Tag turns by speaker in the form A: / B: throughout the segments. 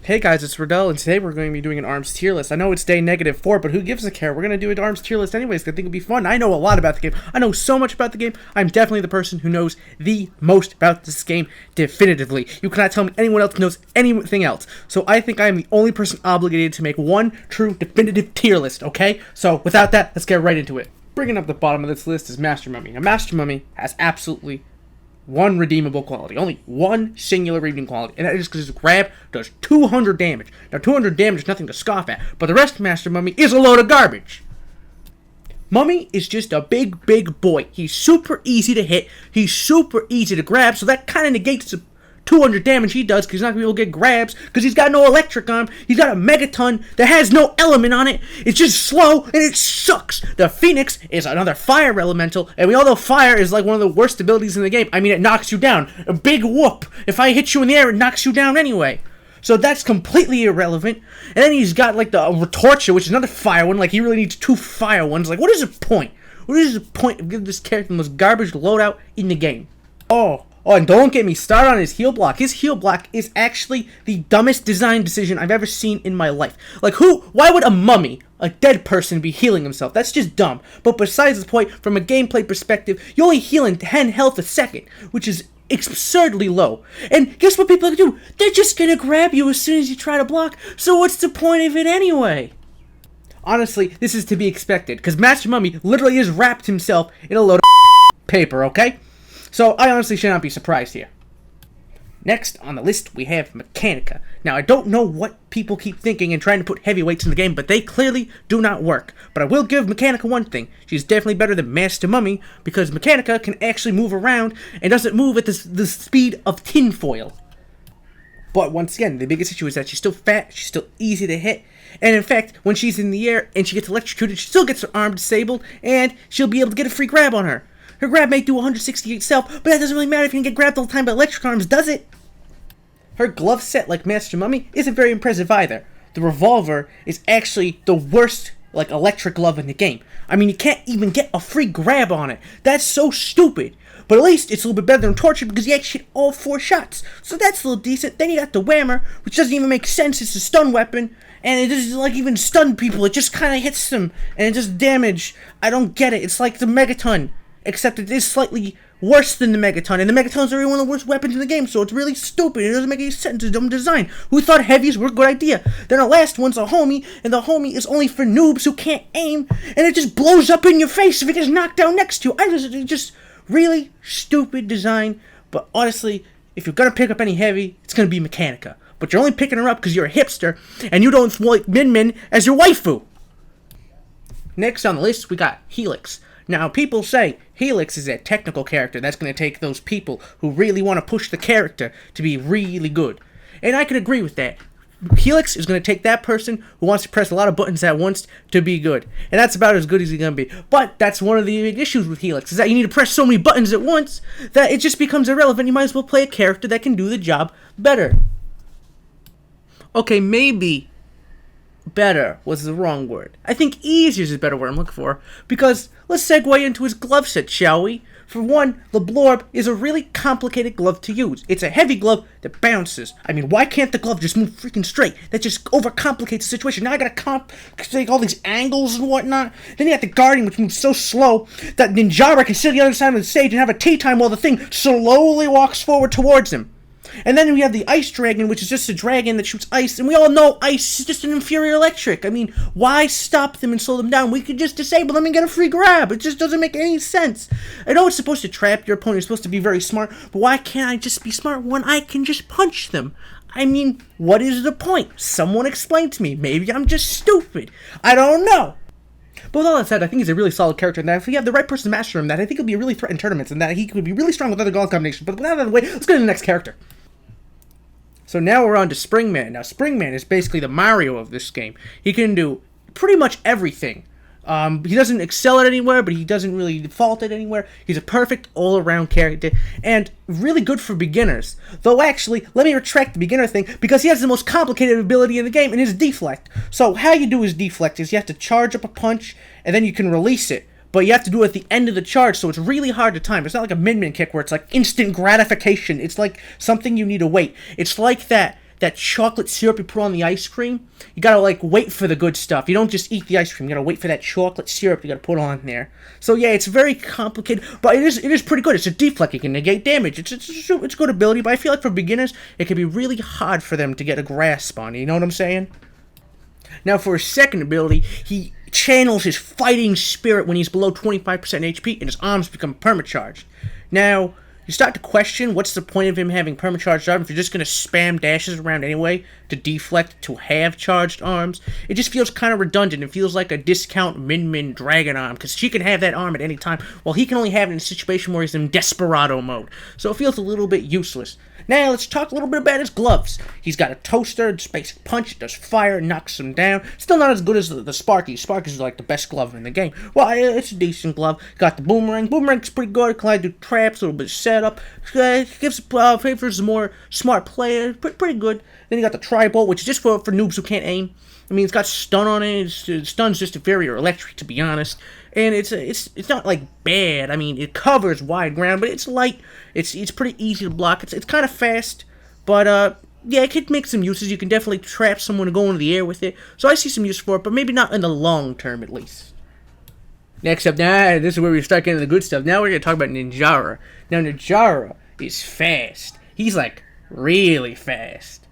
A: Hey guys, it's RiDEL, and today we're going to be doing an ARMS tier list. I know it's day -4, but who gives a care? We're going to do an ARMS tier list anyways, because I think it'll be fun. I know a lot about the game. I know so much about the game. I'm definitely the person who knows the most about this game definitively. You cannot tell me anyone else knows anything else. So I think I am the only person obligated to make one true definitive tier list, okay? So without that, let's get right into it. Bringing up the bottom of this list is Master Mummy. Now, Master Mummy has absolutely one redeemable quality. Only one singular redeeming quality. And that is because his grab does 200 damage. Now, 200 damage is nothing to scoff at. But the rest of Master Mummy is a load of garbage. Mummy is just a big, big boy. He's super easy to hit. He's super easy to grab. So that kind of negates the 200 damage he does, because he's not going to be able to get grabs, because he's got no electric on him. He's got a megaton that has no element on it. It's just slow, and it sucks. The Phoenix is another fire elemental, and we all know fire is like one of the worst abilities in the game. I mean, it knocks you down. A big whoop. If I hit you in the air, it knocks you down anyway. So that's completely irrelevant. And then he's got like the Torture, which is another fire one. Like, he really needs 2 fire ones. Like, what is the point? What is the point of giving this character the most garbage loadout in the game? Oh, and don't get me started on his heal block. His heal block is actually the dumbest design decision I've ever seen in my life. Like, why would a mummy, a dead person, be healing himself? That's just dumb. But besides the point, from a gameplay perspective, you only heal in 10 health a second, which is absurdly low. And guess what people do? They're just gonna grab you as soon as you try to block, so what's the point of it anyway? Honestly, this is to be expected, because Master Mummy literally has wrapped himself in a load of paper, okay? So, I honestly should not be surprised here. Next on the list, we have Mechanica. Now, I don't know what people keep thinking and trying to put heavyweights in the game, but they clearly do not work. But I will give Mechanica one thing. She's definitely better than Master Mummy, because Mechanica can actually move around and doesn't move at the speed of tinfoil. But once again, the biggest issue is that she's still fat, she's still easy to hit, and in fact, when she's in the air and she gets electrocuted, she still gets her arm disabled, and she'll be able to get a free grab on her. Her grab may do 168 self, but that doesn't really matter if you can get grabbed all the time by electric arms, does it? Her glove set, like Master Mummy, isn't very impressive either. The revolver is actually the worst, like, electric glove in the game. I mean, you can't even get a free grab on it. That's so stupid. But at least it's a little bit better than Torture, because you actually hit all 4 shots. So that's a little decent. Then you got the Whammer, which doesn't even make sense. It's a stun weapon. And it doesn't, like, even stun people. It just kind of hits them. And it just damage. I don't get it. It's like the Megaton, except it is slightly worse than the Megaton, and the Megaton's are one of the worst weapons in the game, so it's really stupid. It doesn't make any sense. It's a dumb design. Who thought heavies were a good idea? Then the last one's a homie, and the homie is only for noobs who can't aim, and it just blows up in your face if it gets knocked down next to you. It's just really stupid design, but honestly, if you're gonna pick up any heavy, it's gonna be Mechanica. But you're only picking her up because you're a hipster, and you don't want Min Min as your waifu. Next on the list, we got Helix. Now, people say Helix is a technical character that's going to take those people who really want to push the character to be really good. And I can agree with that. Helix is going to take that person who wants to press a lot of buttons at once to be good. And that's about as good as he's going to be. But that's one of the big issues with Helix, is that you need to press so many buttons at once that it just becomes irrelevant. You might as well play a character that can do the job better. Okay, maybe better was the wrong word. I think easier is a better word I'm looking for, because let's segue into his glove set, shall we? For one, the Blorb is a really complicated glove to use. It's a heavy glove that bounces. I mean, why can't the glove just move freaking straight? That just overcomplicates the situation. Now I gotta take all these angles and whatnot. Then you got the Guardian, which moves so slow that Ninjara can sit on the other side of the stage and have a tea time while the thing slowly walks forward towards him. And then we have the Ice Dragon, which is just a dragon that shoots ice, and we all know ice is just an inferior electric. I mean, why stop them and slow them down? We could just disable them and get a free grab. It just doesn't make any sense. I know it's supposed to trap your opponent, it's supposed to be very smart, but why can't I just be smart when I can just punch them? I mean, what is the point? Someone explain to me. Maybe I'm just stupid. I don't know. But with all that said, I think he's a really solid character, and that if we have the right person to master him, that I think he'll be a really threat in tournaments, and that he could be really strong with other god combinations. But without that out of the way, let's go to the next character. So now we're on to Springman. Now, Springman is basically the Mario of this game. He can do pretty much everything. He doesn't excel at anywhere, but he doesn't really default at anywhere. He's a perfect all-around character, and really good for beginners. Though actually, let me retract the beginner thing, because he has the most complicated ability in the game, and his deflect. So how you do his deflect is you have to charge up a punch, and then you can release it. but you have to do it at the end of the charge, so it's really hard to time. It's not like a min-min kick where it's like instant gratification. It's like something you need to wait. It's like that that chocolate syrup you put on the ice cream. You gotta like wait for the good stuff. You don't just eat the ice cream. You gotta wait for that chocolate syrup you gotta put on there. So yeah, it's very complicated, but it is pretty good. It's a deflect. You can negate damage. It's a good ability, but I feel like for beginners, it can be really hard for them to get a grasp on. You know what I'm saying? Now for his second ability, he channels his fighting spirit when he's below 25% HP, and his arms become permacharged. Now, you start to question what's the point of him having permacharged arms if you're just going to spam dashes around anyway to deflect to have charged arms. It just feels kind of redundant. It feels like a discount Min dragon arm, because she can have that arm at any time, while he can only have it in a situation where he's in desperado mode. So it feels a little bit useless. Now, let's talk a little bit about his gloves. He's got a toaster, it's basic punch, it does fire, knocks him down. Still not as good as the Sparky. Sparky's like the best glove in the game. Well, it's a decent glove. Got the boomerang. Boomerang's pretty good. It can do traps, a little bit of setup. Gives favors a more smart player. Pretty good. Then you got the tri-bolt, which is just for noobs who can't aim. I mean, it's got stun on it. Stun's just very electric, to be honest. And it's not like bad. I mean, it covers wide ground, but it's light. It's pretty easy to block. It's kind of fast, but yeah, it could make some uses. You can definitely trap someone to go into the air with it. So I see some use for it, but maybe not in the long term, at least. Next up, now this is where we start getting the good stuff. Now we're gonna talk about Ninjara. Now Ninjara is fast. He's like really fast.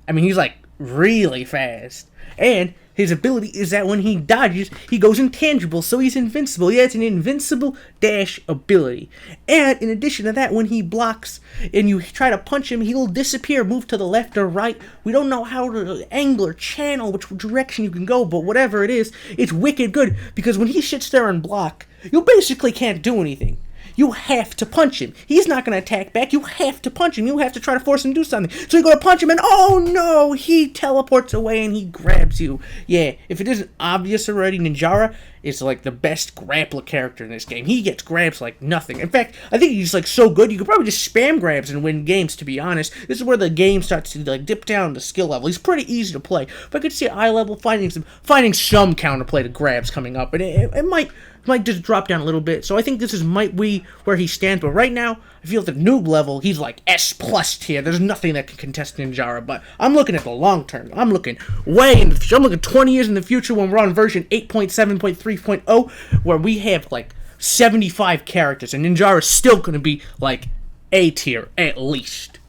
A: I mean, he's like really fast. And his ability is that when he dodges, he goes intangible, so he's invincible. Yeah, it's an invincible dash ability. And in addition to that, when he blocks and you try to punch him, he'll disappear, move to the left or right. We don't know how to angle or channel which direction you can go, but whatever it is, it's wicked good, because when he sits there and block, you basically can't do anything. You have to punch him. He's not going to attack back. You have to punch him. You have to try to force him to do something. So you go to punch him, and oh no, he teleports away and he grabs you. Yeah, if it isn't obvious already, Ninjara is like the best grappler character in this game. He gets grabs like nothing. In fact, I think he's like so good, you could probably just spam grabs and win games, to be honest. This is where the game starts to like dip down the skill level. He's pretty easy to play, but I could see eye level finding some counterplay to grabs coming up, and it might just drop down a little bit. So I think this might be where he stands, but right now, I feel at the noob level, he's like S+ tier. There's nothing that can contest Ninjara, but I'm looking at the long term. I'm looking way in the future. I'm looking 20 years in the future when we're on version 8.7.3.0, where we have like 75 characters, and Ninjara's still going to be like A tier, at least.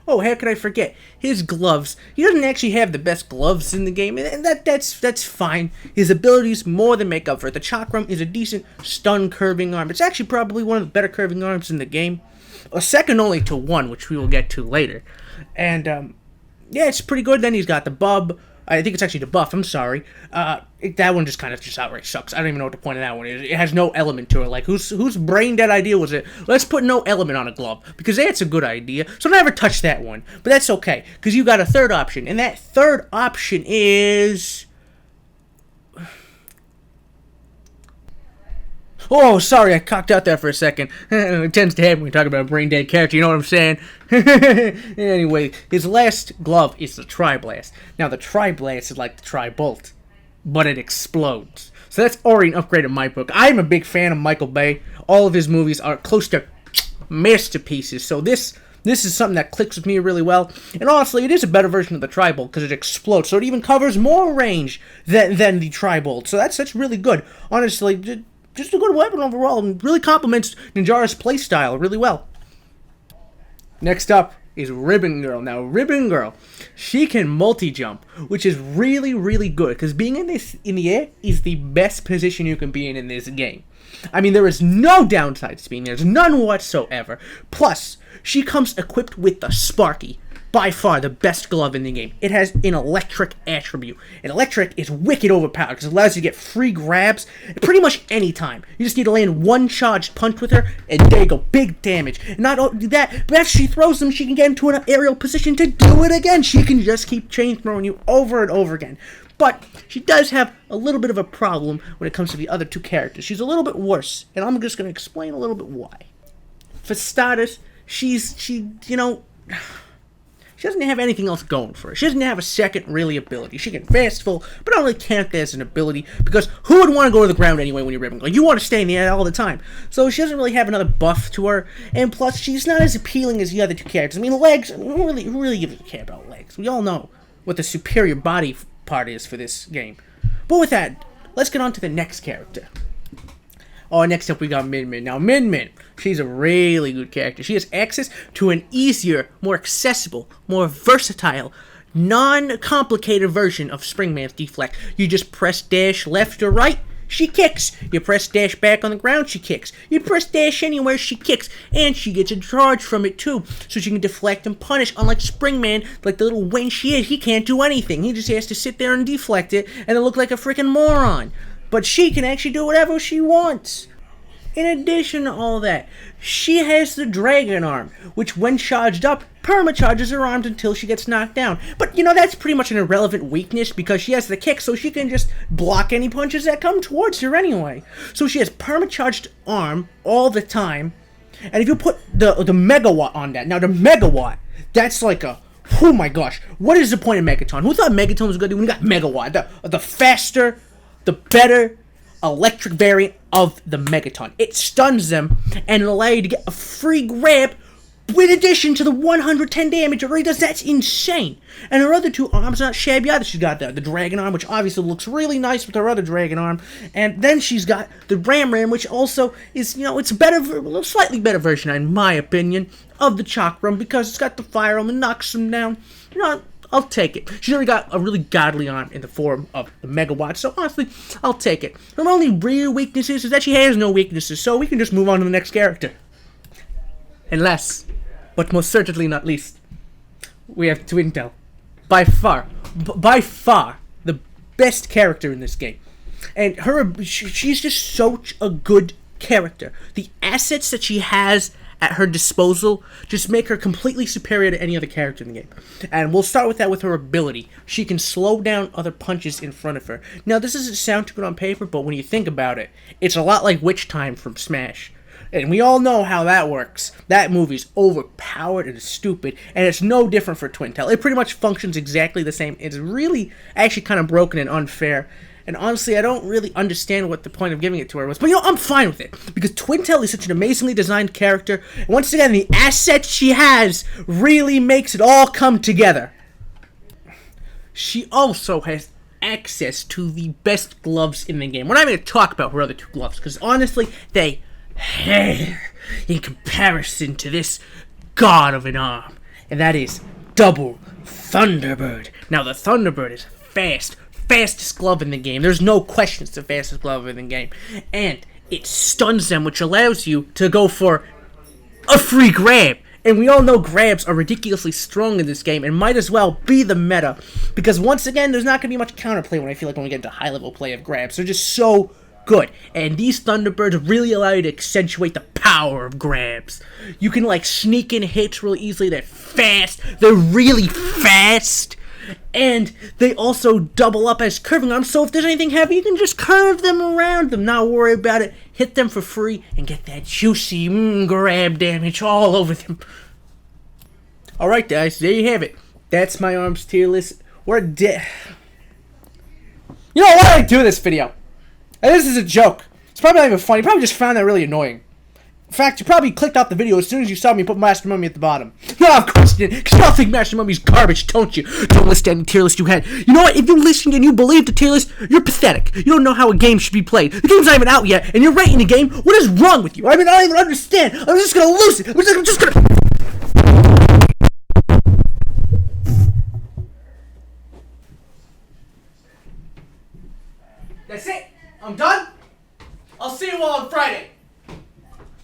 A: Oh, how could I forget? His gloves. He doesn't actually have the best gloves in the game, and that's fine. His abilities more than make up for it. The Chakram is a decent stun curving arm. It's actually probably one of the better curving arms in the game. A second only to one, which we will get to later. And, yeah, it's pretty good. Then he's got the bub. I think it's actually the buff, I'm sorry. That one just kind of outright sucks. I don't even know what the point of that one is. It has no element to it. Like, whose brain dead idea was it? Let's put no element on a glove, because that's a good idea. So never touch that one. But that's okay, because you got a third option, and that third option is... Oh, sorry, I cocked out there for a second. It tends to happen when we talk about a brain-dead character, you know what I'm saying? Anyway, his last glove is the Tri-Blast. Now, the Tri-Blast is like the Tri-Bolt, but it explodes. So that's already an upgrade in my book. I'm a big fan of Michael Bay. All of his movies are close to masterpieces, so this is something that clicks with me really well. And honestly, it is a better version of the Tri-Bolt, because it explodes, so it even covers more range than the Tri-Bolt. So that's really good. Honestly, just a good weapon overall, and really complements Ninjara's playstyle really well. Next up is Ribbon Girl. Now, Ribbon Girl, she can multi-jump, which is really, really good, because being in the air is the best position you can be in this game. I mean, there is no downside to being there. There's none whatsoever. Plus, she comes equipped with the Sparky. By far the best glove in the game. It has an electric attribute. And electric is wicked overpowered because it allows you to get free grabs pretty much any time. You just need to land one charged punch with her, and there you go, big damage. And not only that, but after she throws them, she can get into an aerial position to do it again. She can just keep chain throwing you over and over again. But she does have a little bit of a problem when it comes to the other two characters. She's a little bit worse, and I'm just going to explain a little bit why. For starters, she she doesn't have anything else going for her. She doesn't have a second, really, ability. She can fastful, but I don't really count that as an ability, because who would want to go to the ground anyway when you're ribbing? Like, you want to stay in the air all the time. So she doesn't really have another buff to her, and plus, she's not as appealing as the other two characters. I mean, legs, who really gives a care about legs? We all know what the superior body part is for this game. But with that, let's get on to the next character. Oh, next up we got Min Min. Now, Min Min, she's a really good character. She has access to an easier, more accessible, more versatile, non-complicated version of Springman's deflect. You just press dash left or right, she kicks. You press dash back on the ground, she kicks. You press dash anywhere, she kicks. And she gets a charge from it too, so she can deflect and punish. Unlike Springman, like the little wench she is, he can't do anything. He just has to sit there and deflect it, and it look like a freaking moron. But she can actually do whatever she wants. In addition to all that, she has the dragon arm, which when charged up, perma-charges her arms until she gets knocked down. But, you know, that's pretty much an irrelevant weakness because she has the kick, so she can just block any punches that come towards her anyway. So she has perma-charged arm all the time. And if you put the megawatt on that, now the megawatt, that's like a, oh my gosh, what is the point of Megaton? Who thought Megaton was good when you got megawatt? The faster, the better electric variant of the Megaton. It stuns them and allows you to get a free grab in addition to the 110 damage it already does. That's insane. And her other two arms are not shabby either. She's got the dragon arm, which obviously looks really nice with her other dragon arm. And then she's got the ram, which also is, you know, it's a slightly better version, in my opinion, of the chakram because it's got the fire arm that knocks them down. You know, I'll take it. She's already got a really godly arm in the form of the megawatt, so honestly, I'll take it. Her only real weakness is that she has no weaknesses, so we can just move on to the next character. And last, but most certainly not least, we have Twintel. By far, the best character in this game. And she's just such a good character. The assets that she has at her disposal just make her completely superior to any other character in the game. And we'll start with that with her ability. She can slow down other punches in front of her. Now, this doesn't sound too good on paper, but when you think about it, it's a lot like Witch Time from Smash. And we all know how that works. That movie's overpowered and stupid, and it's no different for Twintel. It pretty much functions exactly the same. It's really actually kind of broken and unfair. And honestly, I don't really understand what the point of giving it to her was. But, you know, I'm fine with it. Because Twintel is such an amazingly designed character. And once again, the assets she has really makes it all come together. She also has access to the best gloves in the game. We're not even going to talk about her other two gloves. Because honestly, they pale in comparison to this god of an arm. And that is Double Thunderbird. Now, the Thunderbird is fastest glove in the game. There's no question it's the fastest glove in the game. And it stuns them, which allows you to go for a free grab. And we all know grabs are ridiculously strong in this game and might as well be the meta. Because once again, there's not going to be much counterplay when I feel like when we get into high-level play of grabs. They're just so good. And these Thunderbirds really allow you to accentuate the power of grabs. You can, like, sneak in hits really easily. They're fast. They're really fast. And they also double up as curving arms, so if there's anything heavy, you can just curve them around them, not worry about it, hit them for free, and get that juicy grab damage all over them. Alright guys, there you have it. That's my arms tier list. We're dead. You know, why did I do this video? And this is a joke. It's probably not even funny. You probably just found that really annoying. In fact, you probably clicked off the video as soon as you saw me put Master Mummy at the bottom. No, of course you didn't, because you all think Master Mummy's garbage, don't you? Don't list any tier list you had. You know what? If you listened and you believed the tier list, you're pathetic. You don't know how a game should be played. The game's not even out yet, and you're rating the game. What is wrong with you? I mean, I don't even understand. I'm just gonna lose it. I'm just gonna... That's it. I'm done. I'll see you all on Friday.